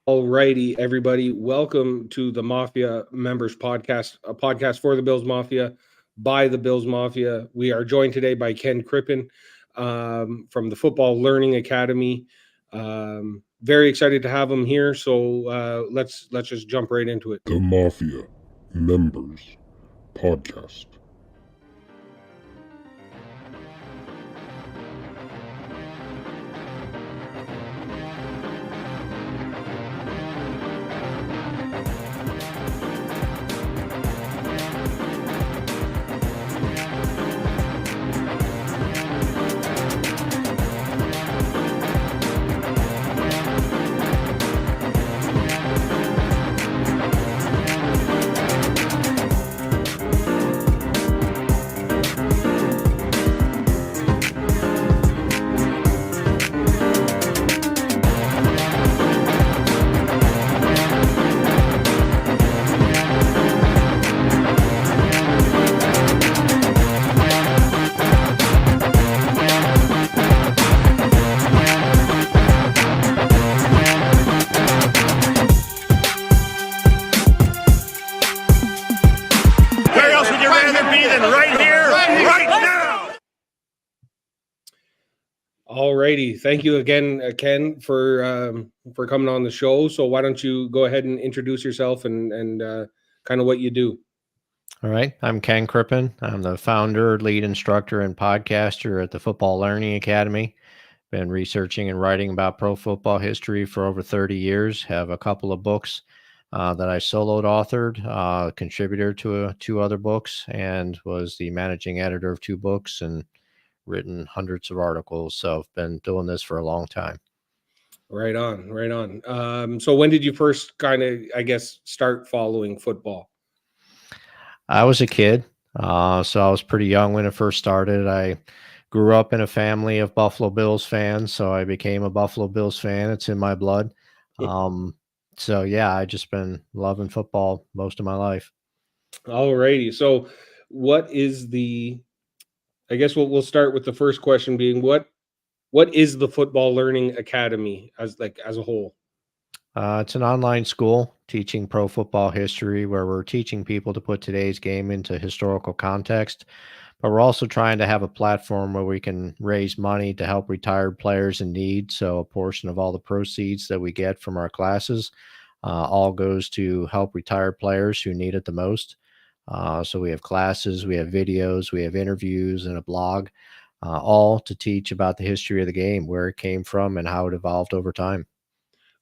Alrighty, everybody. Welcome to the Mafia Members Podcast, a podcast for the Bills Mafia by the Bills Mafia. We are joined today by Ken Crippen from the Football Learning Academy. Very excited to have him here. So let's just jump right into it. The Mafia Members Podcast. Alrighty, thank you again, Ken, for coming on the show. So why don't you go ahead and introduce yourself and kind of what you do? All right. I'm Ken Crippen. I'm the founder, lead instructor, and podcaster at the Football Learning Academy. Been researching and writing about pro football history for over 30 years. Have a couple of books that I soloed authored, contributor to two other books, and was the managing editor of two books and written hundreds of articles. So I've been doing this for a long time. Right on, right on. So when did you first kind of, I guess, start following football? I was a kid, so I was pretty young when it first started. I grew up in a family of Buffalo Bills fans, so I became a Buffalo Bills fan. It's in my blood. So yeah, I just been loving football most of my life. Alrighty. So what is I guess we'll start with the first question being what is the Football Learning Academy as a whole? It's an online school teaching pro football history where we're teaching people to put today's game into historical context, but we're also trying to have a platform where we can raise money to help retired players in need. So a portion of all the proceeds that we get from our classes all goes to help retired players who need it the most. So we have classes, we have videos, we have interviews, and a blog, all to teach about the history of the game, where it came from, and how it evolved over time.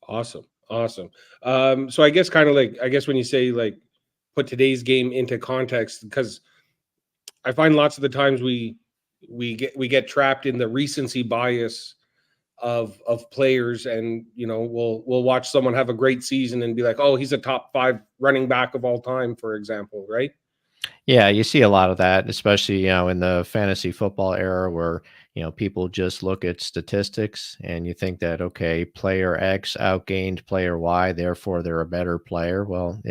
Awesome. So I guess when you say put today's game into context, because I find lots of the times we get trapped in the recency bias of players, and we'll watch someone have a great season and be like, oh, he's a top 5 running back of all time, for example, right? Yeah, you see a lot of that, especially in the fantasy football era where people just look at statistics and you think that, okay, player X outgained player Y, therefore they're a better player. Well,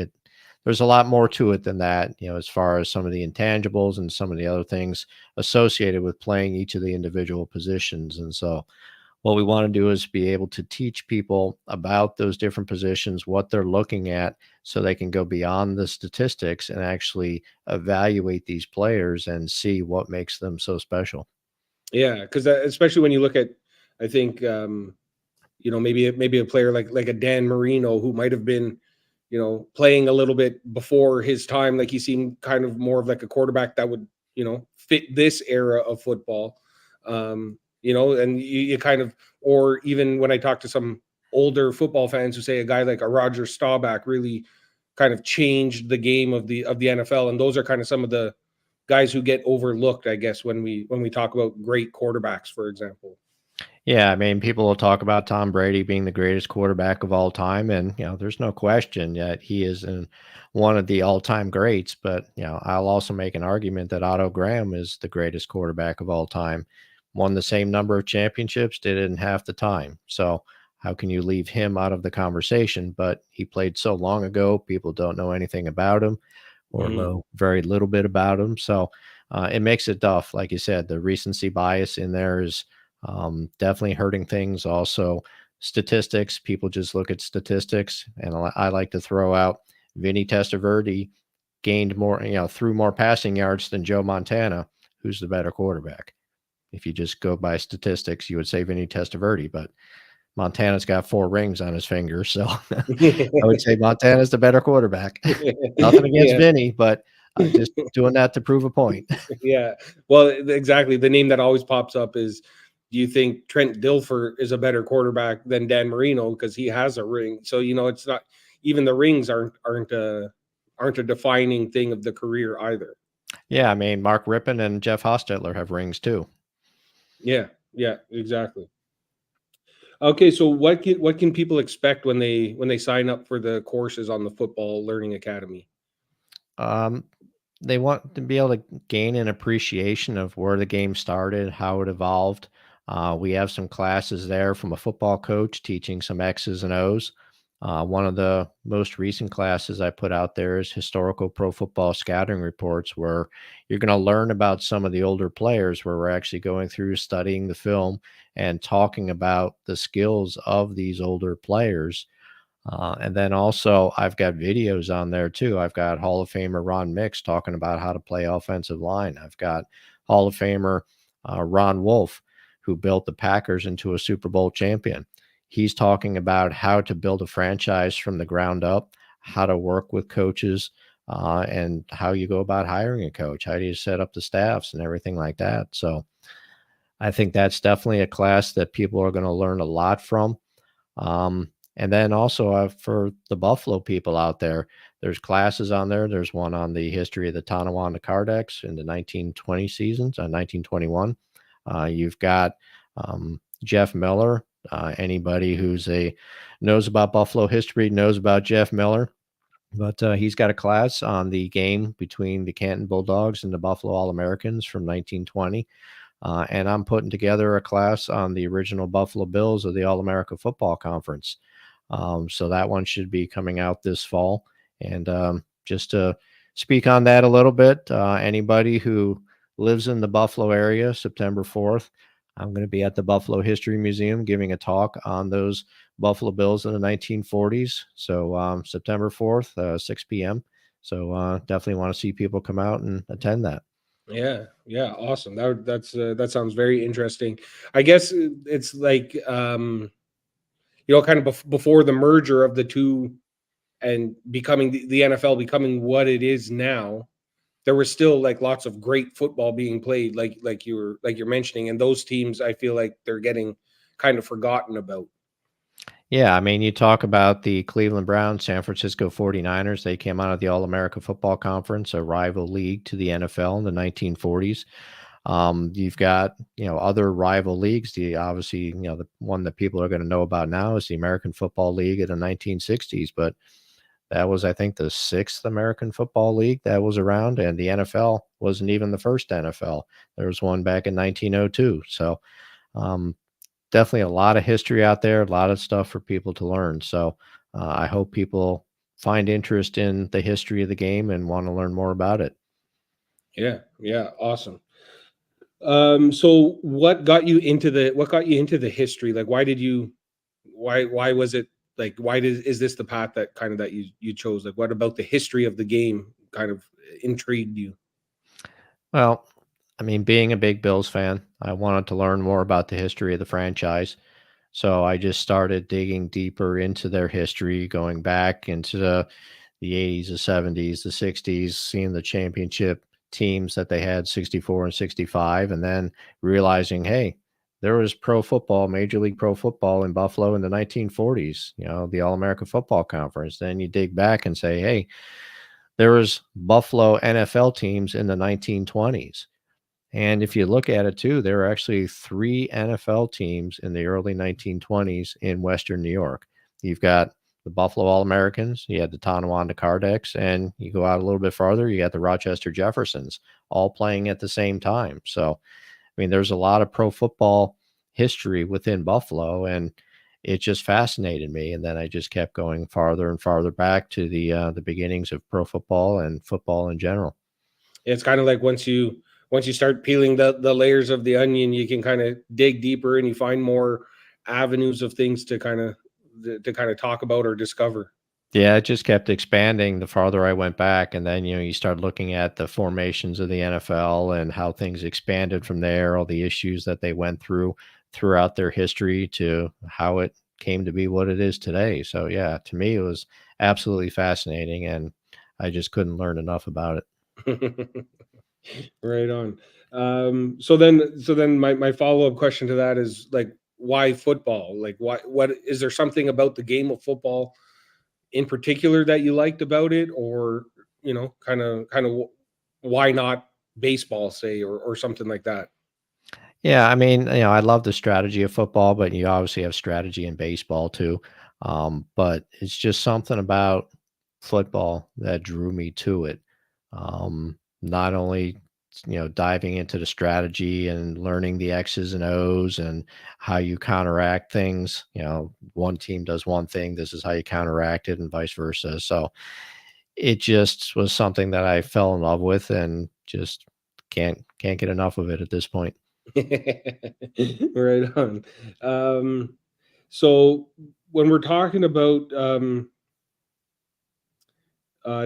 there's a lot more to it than that, as far as some of the intangibles and some of the other things associated with playing each of the individual positions. And so what we want to do is be able to teach people about those different positions, what they're looking at, so they can go beyond the statistics and actually evaluate these players and see what makes them so special. Yeah, because especially when you look at, I think, maybe a player like a Dan Marino, who might have been, playing a little bit before his time. Like he seemed kind of more of like a quarterback that would, fit this era of football. And you kind of, or even when I talk to some older football fans who say a guy like a Roger Staubach really kind of changed the game of the NFL, and those are kind of some of the guys who get overlooked, I guess, when we talk about great quarterbacks, for example. Yeah, I mean, people will talk about Tom Brady being the greatest quarterback of all time, and there's no question that he is one of the all-time greats. But I'll also make an argument that Otto Graham is the greatest quarterback of all time. Won the same number of championships, did it in half the time. So how can you leave him out of the conversation? But he played so long ago, people don't know anything about him, or know very little bit about him. So it makes it tough. Like you said, the recency bias in there is definitely hurting things. Also, statistics, people just look at statistics, and I like to throw out Vinny Testaverde gained more, threw more passing yards than Joe Montana. Who's the better quarterback? If you just go by statistics, you would say Vinny Testaverde, but Montana's got 4 rings on his fingers, so I would say Montana's the better quarterback. Nothing against Yeah. Vinny, but just doing that to prove a point. Yeah. Well, exactly. The name that always pops up is, do you think Trent Dilfer is a better quarterback than Dan Marino because he has a ring? So it's not, even the rings aren't a defining thing of the career either. Yeah, I mean, Mark Rippon and Jeff Hostetler have rings too. Yeah. Yeah. Exactly. Okay. So what can people expect when they sign up for the courses on the Football Learning Academy? Um, they want to be able to gain an appreciation of where the game started, how it evolved. We have some classes there from a football coach teaching some X's and O's. One of the most recent classes I put out there is historical pro football scouting reports, where you're going to learn about some of the older players, where we're actually going through studying the film and talking about the skills of these older players. And then also, I've got videos on there too. I've got Hall of Famer Ron Mix talking about how to play offensive line. I've got Hall of Famer Ron Wolf, who built the Packers into a Super Bowl champion. He's talking about how to build a franchise from the ground up, how to work with coaches, and how you go about hiring a coach. How do you set up the staffs and everything like that? So I think that's definitely a class that people are going to learn a lot from. And then also for the Buffalo people out there, there's classes on there. There's one on the history of the Tonawanda Cardex in the 1920 seasons, 1921. You've got Jeff Miller. Anybody knows about Buffalo history knows about Jeff Miller. But he's got a class on the game between the Canton Bulldogs and the Buffalo All-Americans from 1920. And I'm putting together a class on the original Buffalo Bills of the All-America Football Conference. So that one should be coming out this fall. And just to speak on that a little bit, anybody who lives in the Buffalo area, September 4th, I'm going to be at the Buffalo History Museum giving a talk on those Buffalo Bills in the 1940s. So September 4th, 6 p.m. So definitely want to see people come out and attend that. Yeah, yeah, awesome. That sounds very interesting. I guess it's like kind of before the merger of the two and becoming the NFL becoming what it is now. There was still like lots of great football being played, like you're mentioning, and those teams I feel like they're getting kind of forgotten about. Yeah, I mean, you talk about the Cleveland Browns, San Francisco 49ers. They came out of the All-America Football Conference, a rival league to the NFL in the 1940s. You've got, other rival leagues. Obviously, the one that people are going to know about now is the American Football League in the 1960s, but that was, I think, the 6th American Football League that was around, and the NFL wasn't even the first NFL. There was one back in 1902. So, um, definitely a lot of history out there, a lot of stuff for people to learn. So I hope people find interest in the history of the game and want to learn more about it. Yeah, yeah, awesome. So what got you into the history? Like, why was it like, is this the path that kind of that you chose? Like, what about the history of the game kind of intrigued you? Well, I mean, being a big Bills fan, I wanted to learn more about the history of the franchise. So I just started digging deeper into their history, going back into the 80s, the 70s, the 60s, seeing the championship teams that they had 64 and 65, and then realizing, hey, there was pro football, Major League Pro Football in Buffalo in the 1940s, the All America Football Conference. Then you dig back and say, hey, there was Buffalo NFL teams in the 1920s. And if you look at it too, there are actually 3 NFL teams in the early 1920s in Western New York. You've got the Buffalo All-Americans, you had the Tonawanda Cardex, and you go out a little bit farther, you got the Rochester Jeffersons all playing at the same time. So, I mean, there's a lot of pro football history within Buffalo, and it just fascinated me. And then I just kept going farther and farther back to the beginnings of pro football and football in general. It's kind of like once you start peeling the layers of the onion, you can kind of dig deeper and you find more avenues of things to kind of talk about or discover. Yeah, it just kept expanding the farther I went back, and then, you start looking at the formations of the NFL and how things expanded from there, all the issues that they went through throughout their history to how it came to be what it is today. So, yeah, to me, it was absolutely fascinating, and I just couldn't learn enough about it. Right on. So then my follow-up question to that is like, why football? Like, what is there something about the game of football in particular that you liked about it, or kind of why not baseball, say, or something like that? Yeah, I mean, I love the strategy of football, but you obviously have strategy in baseball too. But it's just something about football that drew me to it. Not only, diving into the strategy and learning the X's and O's and how you counteract things. One team does one thing, this is how you counteract it, and vice versa. So it just was something that I fell in love with and just can't get enough of it at this point. Right on. So when we're talking about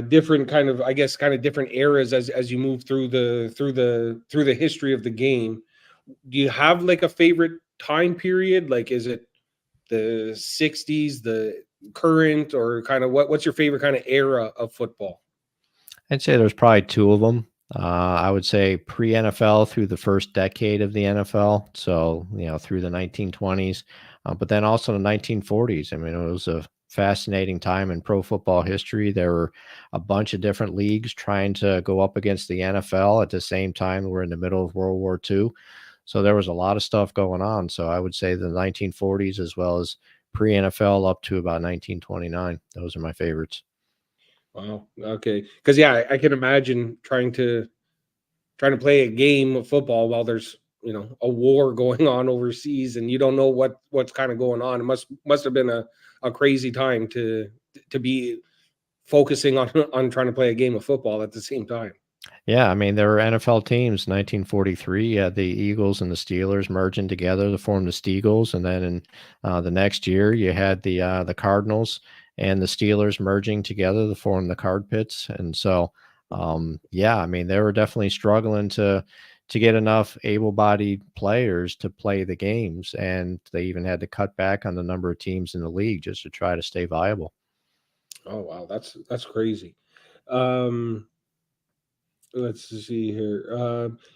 different kind of, I guess, kind of different eras as you move through the history of the game, do you have like a favorite time period? Like, is it the 60s, the current, or kind of what's your favorite kind of era of football? I'd say there's probably 2 of them. I would say pre-NFL through the first decade of the NFL, so, through the 1920s, but then also the 1940s. I mean, it was a fascinating time in pro football history. There were a bunch of different leagues trying to go up against the NFL at the same time. We're in the middle of World War II, so there was a lot of stuff going on. So I would say the 1940s as well as pre-NFL up to about 1929. Those are my favorites. Wow. Okay. Because yeah, I can imagine trying to play a game of football while there's a war going on overseas, and you don't know what's kind of going on. It must have been a crazy time to be focusing on on trying to play a game of football at the same time. Yeah, I mean, there were NFL teams. 1943, you had the Eagles and the Steelers merging together to form the Steagles, and then in the next year, you had the Cardinals and the Steelers merging together to form the Card Pits. And so, yeah, I mean, they were definitely struggling to get enough able-bodied players to play the games, and they even had to cut back on the number of teams in the league just to try to stay viable. Oh wow, that's crazy. Um, let's see here.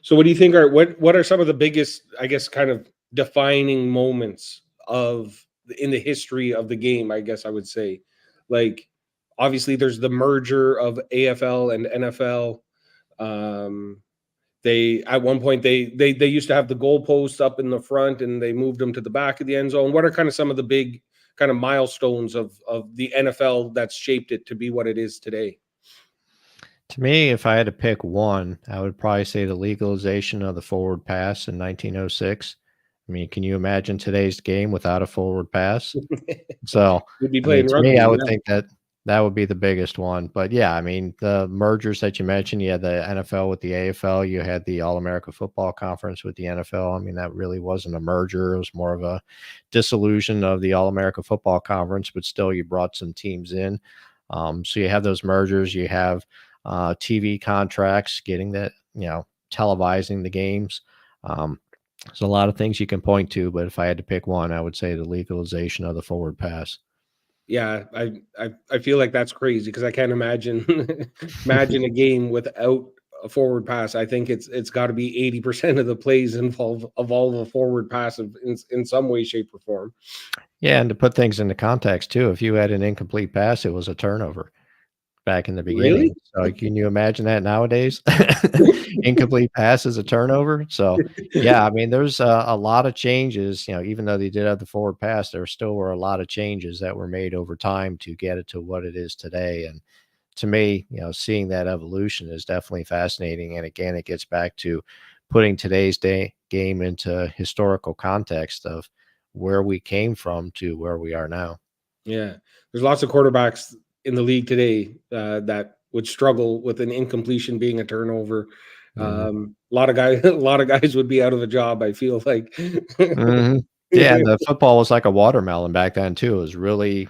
So what do you think are what are some of the biggest, I guess, kind of defining moments of in the history of the game? I guess I would say, like, obviously there's the merger of AFL and NFL. Um, they at one point they used to have the goalposts up in the front, and they moved them to the back of the end zone. What are kind of some of the big kind of milestones of the NFL that's shaped it to be what it is today? To me, if I had to pick one, I would probably say the legalization of the forward pass in 1906. I mean, can you imagine today's game without a forward pass? So, We'd be I mean, playing to me, I rugby, would yeah. think that that would be the biggest one. But yeah, I mean, the mergers that you mentioned, you had the NFL with the AFL, you had the All America Football Conference with the NFL. I mean, that really wasn't a merger, it was more of a dissolution of the All America Football Conference, but still, you brought some teams in. So you have those mergers, you have TV contracts, getting that, televising the games. Um, there's a lot of things you can point to, but if I had to pick one, I would say the legalization of the forward pass. Yeah, I feel like that's crazy because I can't imagine imagine a game without a forward pass. I think it's got to be 80% of the plays involve a forward pass in some way, shape, or form. Yeah, and to put things into context too, if you had an incomplete pass, it was a turnover back in the Really? beginning. So can you imagine that nowadays? Incomplete pass is a turnover. So yeah, I mean, there's a lot of changes. Even though they did have the forward pass, there still were a lot of changes that were made over time to get it to what it is today. And to me, seeing that evolution is definitely fascinating. And again, it gets back to putting today's day game into historical context of where we came from to where we are now. Yeah, there's lots of quarterbacks in the league today that would struggle with an incompletion being a turnover. Mhm. A lot of guys, a lot of guys would be out of a job. I feel like. Mhm. Yeah, and the football was like a watermelon back then too. It was really,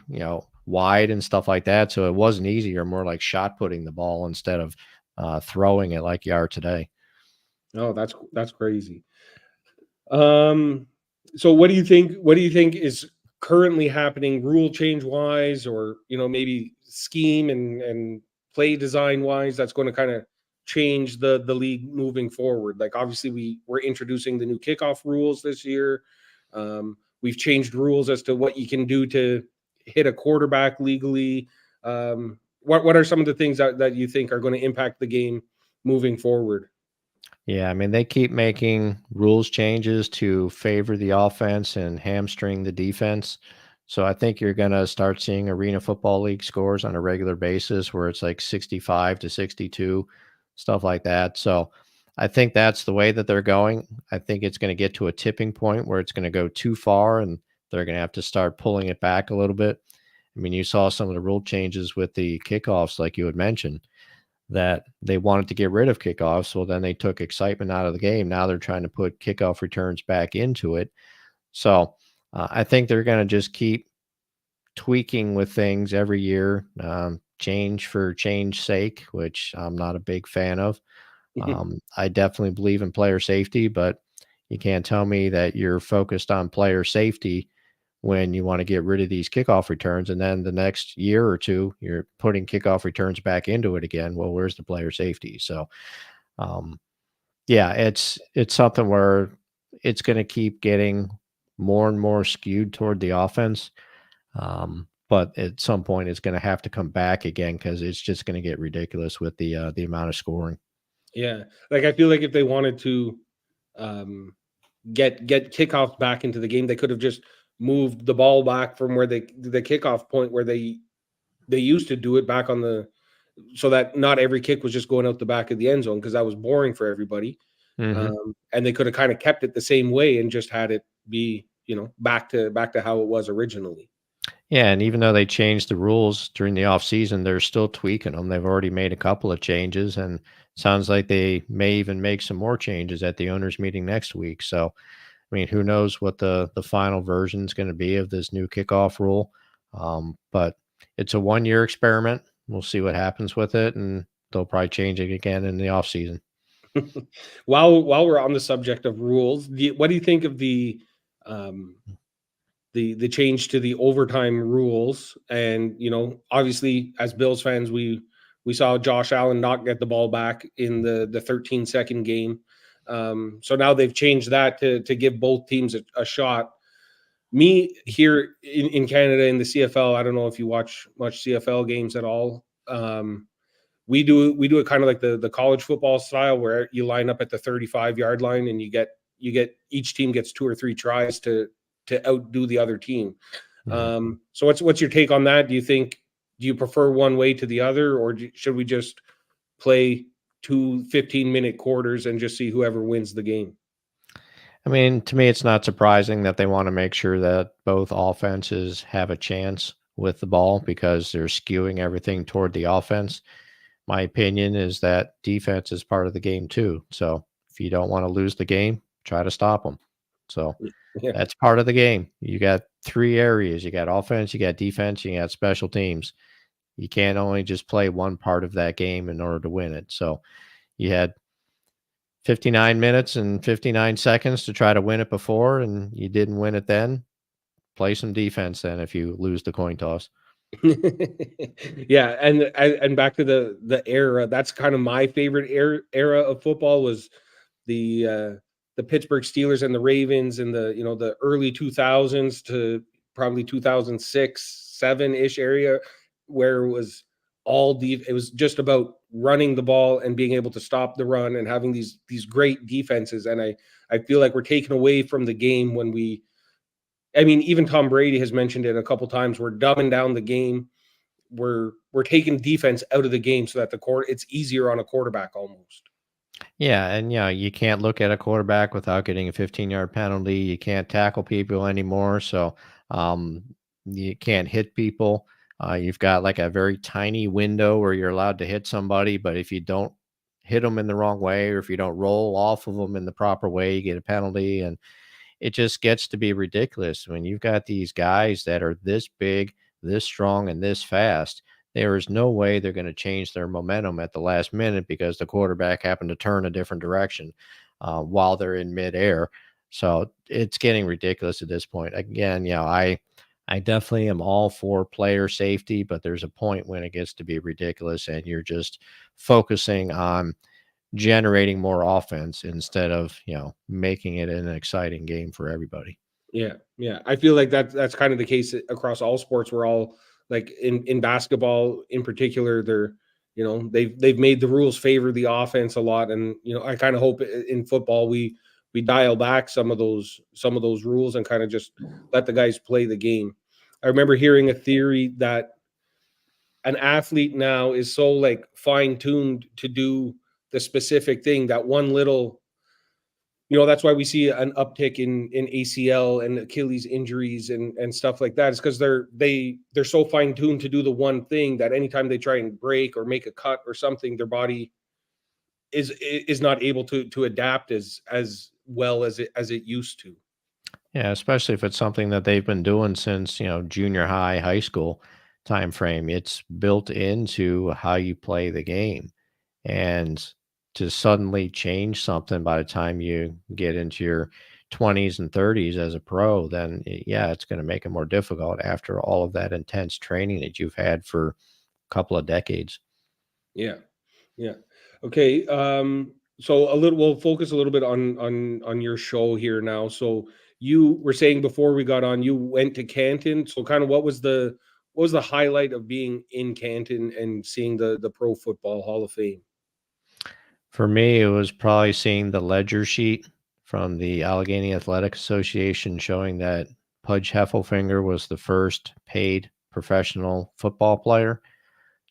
wide and stuff like that, so it wasn't easy or more like shot putting the ball instead of, throwing it like you are today. Oh, that's crazy. Um, so what do you think is currently happening rule change wise, or maybe scheme and play design wise, that's going to kind of change the league moving forward? Like, obviously we're introducing the new kickoff rules this year. We've changed rules as to what you can do to hit a quarterback legally. What are some of the things that you think are going to impact the game moving forward? Yeah, I mean, they keep making rules changes to favor the offense and hamstring the defense. So I think you're going to start seeing Arena Football League scores on a regular basis where it's like 65 to 62, stuff like that. So I think that's the way that they're going. I think it's going to get to a tipping point where it's going to go too far and they're going to have to start pulling it back a little bit. I mean, you saw some of the rule changes with the kickoffs, like you had mentioned, that they wanted to get rid of kickoffs. Well, then they took excitement out of the game. Now they're trying to put kickoff returns back into it. So I think they're going to just keep tweaking with things every year, change for change sake, which I'm not a big fan of. I definitely believe in player safety, but you can't tell me that you're focused on player safety when you want to get rid of these kickoff returns, and then the next year or two, you're putting kickoff returns back into it again. Well, where's the player safety? So, um, yeah, it's something where it's going to keep getting more and more skewed toward the offense. But at some point, it's going to have to come back again because it's just going to get ridiculous with the amount of scoring. Yeah, like, I feel like if they wanted to, um, get kickoffs back into the game, they could have just moved the ball back from where the kickoff point where they used to do it back on the, so that not every kick was just going out the back of the end zone, because that was boring for everybody. Hmm. And they could have kind of kept it the same way and just had it be, back to how it was originally. Yeah, and even though they changed the rules during the off season, they're still tweaking them. They've already made a couple of changes, and sounds like they may even make some more changes at the owners' meeting next week. So, I mean, who knows what the final version is going to be of this new kickoff rule? But it's a 1 year experiment. We'll see what happens with it, and they'll probably change it again in the off season. While we're on the subject of rules, what do you think of um, the change to the overtime rules? And obviously, as Bills fans, we saw Josh Allen not get the ball back in the 13-second game. So now they've changed that to give both teams a shot. Me here in Canada in the CFL, I don't know if you watch much CFL games at all. We do it kind of like the college football style, where you line up at the 35-yard line and you get each team gets two or three tries to outdo the other team. Mhm. So what's your take on that? Do you prefer one way to the other, or should we just play two 15-minute quarters and just see whoever wins the game? I mean, to me, it's not surprising that they want to make sure that both offenses have a chance with the ball because they're skewing everything toward the offense. My opinion is that defense is part of the game too. So if you don't want to lose the game, try to stop them. So Yeah. that's part of the game. You got three areas: you got offense, you got defense, you got special teams. You can't only just play one part of that game in order to win it. So you had 59 minutes and 59 seconds to try to win it before, and you didn't win it then. Play some defense then if you lose the coin toss. Yeah, and back to the era. That's kind of my favorite era of football, was the uh, the Pittsburgh Steelers and the Ravens in the early 2000s to probably 2006 7 ish area, where it was just about running the ball and being able to stop the run and having these great defenses. And I feel like we're taken away from the game when I mean, even Tom Brady has mentioned it a couple times. We're dumbing down the game. We're taking defense out of the game so that it's easier on a quarterback almost. Yeah, and you can't look at a quarterback without getting a 15-yard penalty. You can't tackle people anymore, so um, you can't hit people. You've got like a very tiny window where you're allowed to hit somebody, but if you don't hit them in the wrong way or if you don't roll off of them in the proper way, you get a penalty. And it just gets to be ridiculous when you've got these guys that are this big, this strong, and this fast. There is no way they're going to change their momentum at the last minute because the quarterback happened to turn a different direction while they're in midair. So it's getting ridiculous at this point. Again, I definitely am all for player safety, but there's a point when it gets to be ridiculous and you're just focusing on generating more offense instead of, making it an exciting game for everybody. Yeah, yeah. I feel like that's kind of the case across all sports. We're all like in basketball in particular. They're they've made the rules favor the offense a lot, and I kind of hope in football we dial back some of those rules and kind of just let the guys play the game. I remember hearing a theory that an athlete now is so like fine tuned to do the specific thing that one little that's why we see an uptick in ACL and Achilles injuries and stuff like that. It's because they're so fine tuned to do the one thing that anytime they try and break or make a cut or something, their body is not able to adapt as well as it used to. Yeah, especially if it's something that they've been doing since, junior high, high school time frame. It's built into how you play the game. And to suddenly change something by the time you get into your 20s and 30s as a pro, then yeah, it's going to make it more difficult after all of that intense training that you've had for a couple of decades. Yeah. Yeah. Okay. So we'll focus a little bit on your show here now. So you were saying before we got on, you went to Canton. So kind of what was the highlight of being in Canton and seeing the Pro Football Hall of Fame? For me, it was probably seeing the ledger sheet from the Allegheny Athletic Association showing that Pudge Heffelfinger was the first paid professional football player.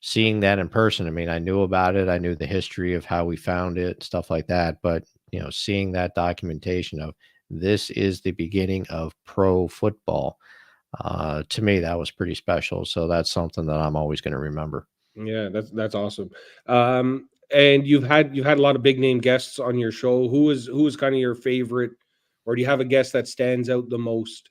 Seeing that in person, I mean, I knew about it. I knew the history of how we found it, stuff like that. But, seeing that documentation of this is the beginning of pro football, to me, that was pretty special. So that's something that I'm always going to remember. Yeah, that's awesome. And you've had a lot of big name guests on your show. Who is kind of your favorite, or do you have a guest that stands out the most?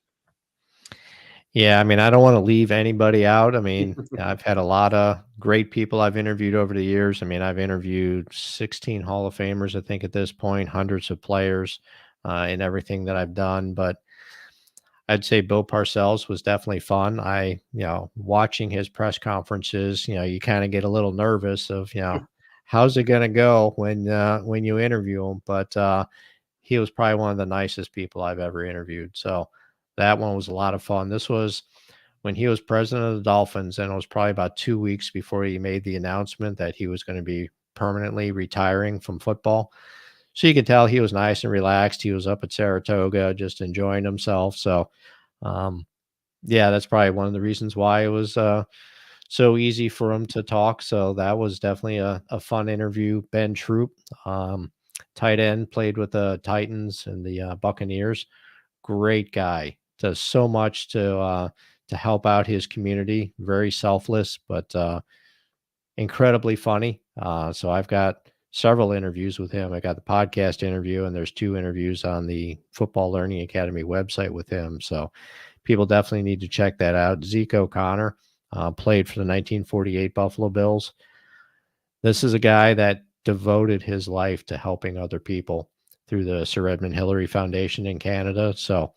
Yeah, I mean, I don't want to leave anybody out. I mean, I've had a lot of great people I've interviewed over the years. I mean, I've interviewed 16 Hall of Famers, I think, at this point, hundreds of players in everything that I've done. But I'd say Bill Parcells was definitely fun. Watching his press conferences, you kind of get a little nervous of, how's it going to go when you interview him. But he was probably one of the nicest people I've ever interviewed. So that one was a lot of fun. This was when he was president of the Dolphins, and it was probably about 2 weeks before he made the announcement that he was going to be permanently retiring from football. So you could tell he was nice and relaxed. He was up at Saratoga, just enjoying himself. So, um, yeah, that's probably one of the reasons why it was so easy for him to talk. So that was definitely a fun interview. Ben Troop, tight end, played with the Titans and the Buccaneers. Great guy. Does so much to help out his community. Very selfless, but incredibly funny. So I've got several interviews with him. I got the podcast interview, and there's 2 interviews on the Football Learning Academy website with him. So people definitely need to check that out. Zeke O'Connor played for the 1948 Buffalo Bills. This is a guy that devoted his life to helping other people through the Sir Edmund Hillary Foundation in Canada. So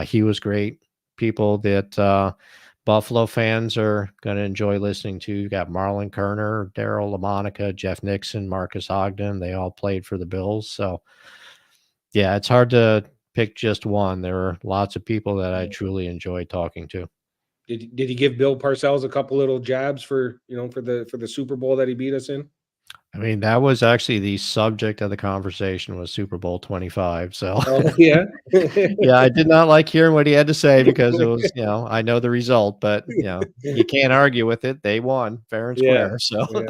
he was great. People that Buffalo fans are going to enjoy listening to. You got Marlon Kerner, Daryl LaMonica, Jeff Nixon, Marcus Ogden. They all played for the Bills. So, yeah, it's hard to pick just one. There are lots of people that I truly enjoyed talking to. Did he give Bill Parcells a couple little jabs for the Super Bowl that he beat us in? I mean, that was actually the subject of the conversation was Super Bowl 25. So, Oh yeah. yeah, I did not like hearing what he had to say because it was, I know the result, but, you can't argue with it. They won fair and Yeah. square. So,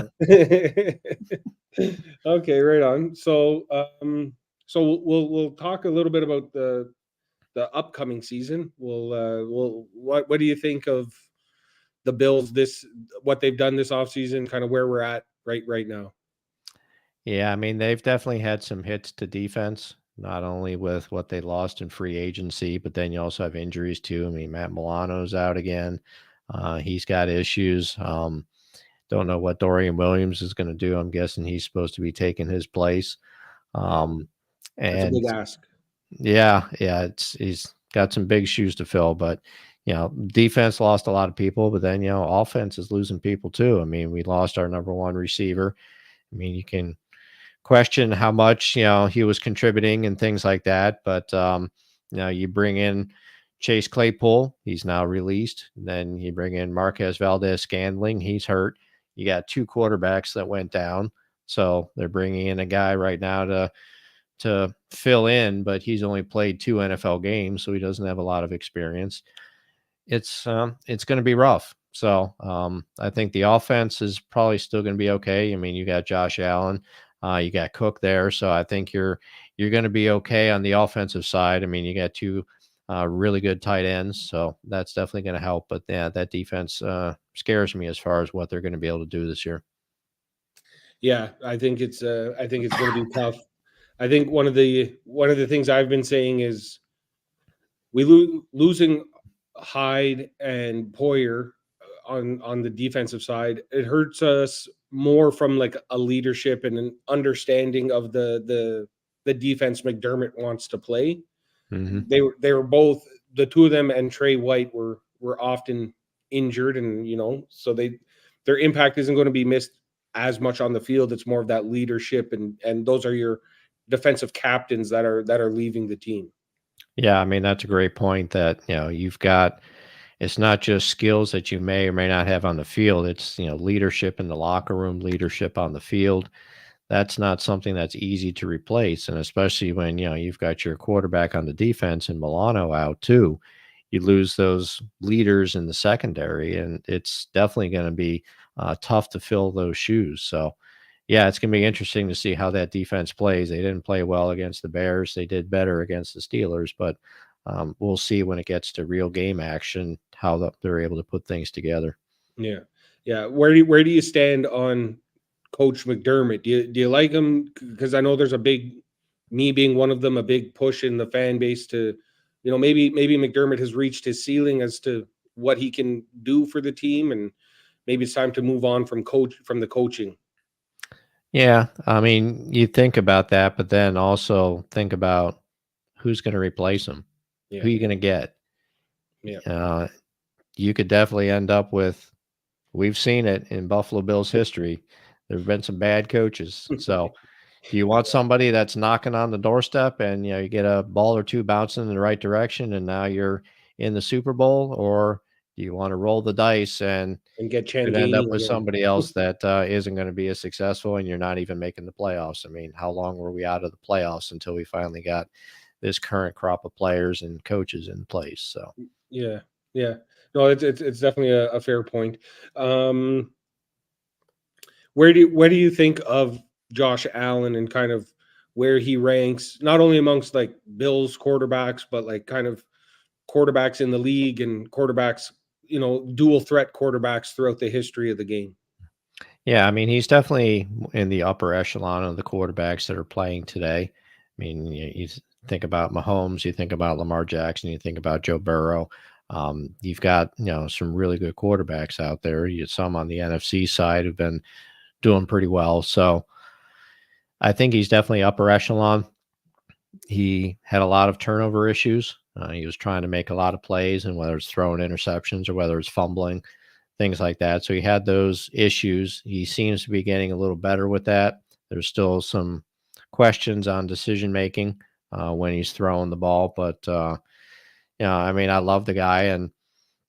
Yeah. Okay, right on. So we'll talk a little bit about the upcoming season. What do you think of the Bills what they've done this offseason, kind of where we're at right now? yeah, I mean, they've definitely had some hits to defense not only with what they lost in free agency, but then you also have injuries too. I mean, Matt Milano's out again. He's got issues. Don't know what Dorian Williams is going to do. I'm guessing he's supposed to be taking his place. Yeah, Um, that's a and big ask. yeah, he's got some big shoes to fill, but defense lost a lot of people, but then offense is losing people too. I mean, we lost our number one receiver. I mean, you can question how much he was contributing and things like that, but you bring in Chase Claypool, he's now released. And then you bring in Marquez Valdez-Scantling, he's hurt. You got two quarterbacks that went down, so they're bringing in a guy right now to fill in, but he's only played 2 NFL games, so he doesn't have a lot of experience. It's going to be rough. So I think the offense is probably still going to be okay. I mean, you got Josh Allen, you got Cook there, so I think you're going to be okay on the offensive side. I mean, you got two really good tight ends, so that's definitely going to help. But yeah, that defense scares me as far as what they're going to be able to do this year. Yeah, I think it's going to be tough. I think one of the things I've been saying is losing Hyde and Poyer on the defensive side. It hurts us more from like a leadership and an understanding of the defense McDermott wants to play. Hmm. They were both, the two of them and Trey White were often injured, and so their impact isn't going to be missed as much on the field. It's more of that leadership, and those are your defensive captains that are leaving the team. Yeah, I mean that's a great point. That you've got. It's not just skills that you may or may not have on the field. It's leadership in the locker room, leadership on the field. That's not something that's easy to replace, and especially when you've got your quarterback on the defense and Milano out too, you lose those leaders in the secondary, and it's definitely going to be tough to fill those shoes. So yeah, it's going to be interesting to see how that defense plays. They didn't play well against the Bears. They did better against the Steelers, but we'll see when it gets to real game action how they're able to put things together. Yeah, yeah. Where do you stand on Coach McDermott? Do you like him? Because I know there's me being one of them, a big push in the fan base to, maybe McDermott has reached his ceiling as to what he can do for the team, and maybe it's time to move on from the coaching. Yeah, I mean, you think about that, but then also think about who's going to replace him. Who Yeah, you going to get? yeah, Uh, you could definitely end up with. We've seen it in Buffalo Bills history. There have been some bad coaches. So, do you want somebody that's knocking on the doorstep and you get a ball or two bouncing in the right direction and now you're in the Super Bowl, or do you want to roll the dice and and get could end up Changini with again. somebody else that isn't going to be as successful and you're not even making the playoffs? I mean, how long were we out of the playoffs until we finally got this current crop of players and coaches in place? So. Yeah, yeah. No, it's definitely a fair point. Um, where do you think of Josh Allen and kind of where he ranks, not only amongst like Bills quarterbacks, but like kind of quarterbacks in the league and quarterbacks, dual threat quarterbacks throughout the history of the game? Yeah, I mean, he's definitely in the upper echelon of the quarterbacks that are playing today. I mean, think about Mahomes, you think about Lamar Jackson, you think about Joe Burrow. You've got some really good quarterbacks out there. You some on the NFC side have been doing pretty well. So I think he's definitely upper echelon. He had a lot of turnover issues. He was trying to make a lot of plays, and whether it's throwing interceptions or whether it's fumbling, things like that. So he had those issues. He seems to be getting a little better with that. There's still some questions on decision making when he's throwing the ball, but I mean, I love the guy, and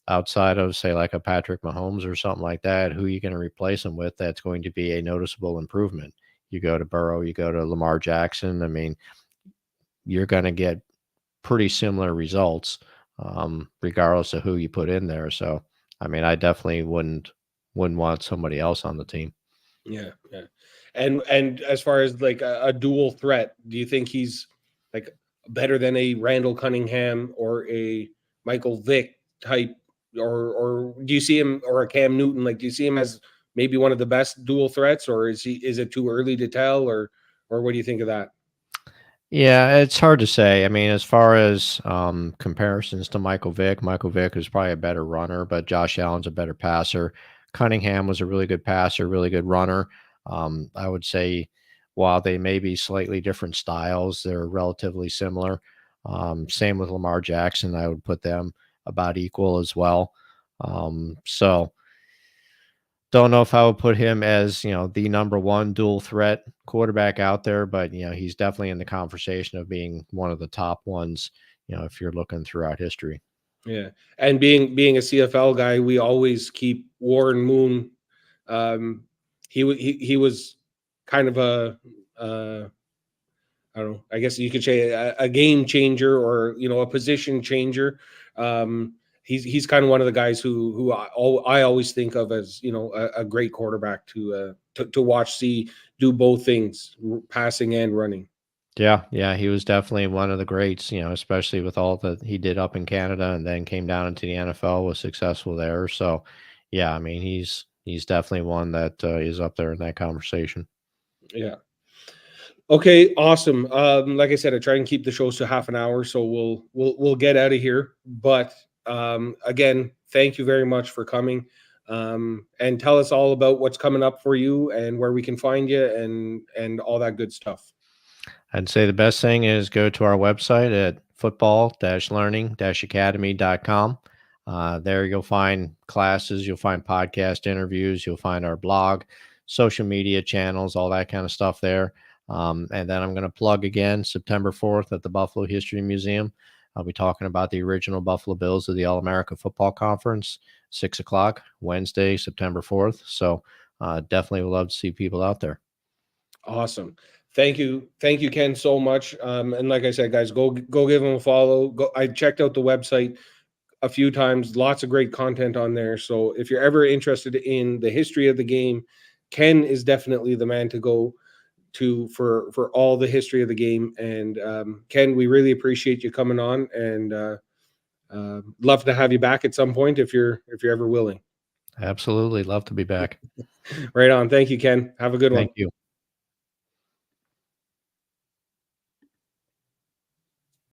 outside of say like a Patrick Mahomes or something like that, who are you going to replace him with? That's going to be a noticeable improvement. You go to Burrow, you go to Lamar Jackson. I mean, you're going to get pretty similar results, regardless of who you put in there. So, I mean, I definitely wouldn't want somebody else on the team. Yeah, yeah. And as far as like a dual threat, do you think he's like better than a Randall Cunningham or a Michael Vick type, or do you see him, or a Cam Newton? Like, do you see him as maybe one of the best dual threats, or is it too early to tell, or what do you think of that? Yeah, it's hard to say. I mean, as far as comparisons to Michael Vick is probably a better runner, but Josh Allen's a better passer. Cunningham was a really good passer, really good runner. I would say while they may be slightly different styles, they're relatively similar. Same with Lamar Jackson. I would put them about equal as well. So don't know if I would put him as, the number one dual threat quarterback out there, but, he's definitely in the conversation of being one of the top ones, if you're looking throughout history. Yeah, and being a CFL guy, we always keep Warren Moon. He was kind of I don't know. I guess you could say a game changer, or a position changer. He's kind of one of the guys who I always think of as a great quarterback to watch, see do both things, passing and running. Yeah, yeah, he was definitely one of the greats, especially with all that he did up in Canada and then came down into the NFL, was successful there. So, yeah, I mean, he's definitely one that is up there in that conversation. Yeah. Okay, awesome. Like I said, I try and keep the shows to half an hour, so we'll get out of here. But again, thank you very much for coming, and tell us all about what's coming up for you and where we can find you and all that good stuff. I'd say the best thing is go to our website at football-learning-academy.com. There you'll find classes, you'll find podcast interviews, you'll find our blog, social media channels, all that kind of stuff there. And then I'm going to plug again September 4th at the Buffalo History Museum. I'll be talking about the original Buffalo Bills of the All America Football Conference, 6 o'clock, Wednesday, September 4th. So definitely would love to see people out there. Awesome. Thank you, Ken, so much. And like I said, guys, go give him a follow. Go. I checked out the website a few times. Lots of great content on there. So if you're ever interested in the history of the game, Ken is definitely the man to go to for all the history of the game. And Ken, we really appreciate you coming on, and love to have you back at some point if you're ever willing. Absolutely. Love to be back. Right on. Thank you, Ken. Have a good Thank one. you.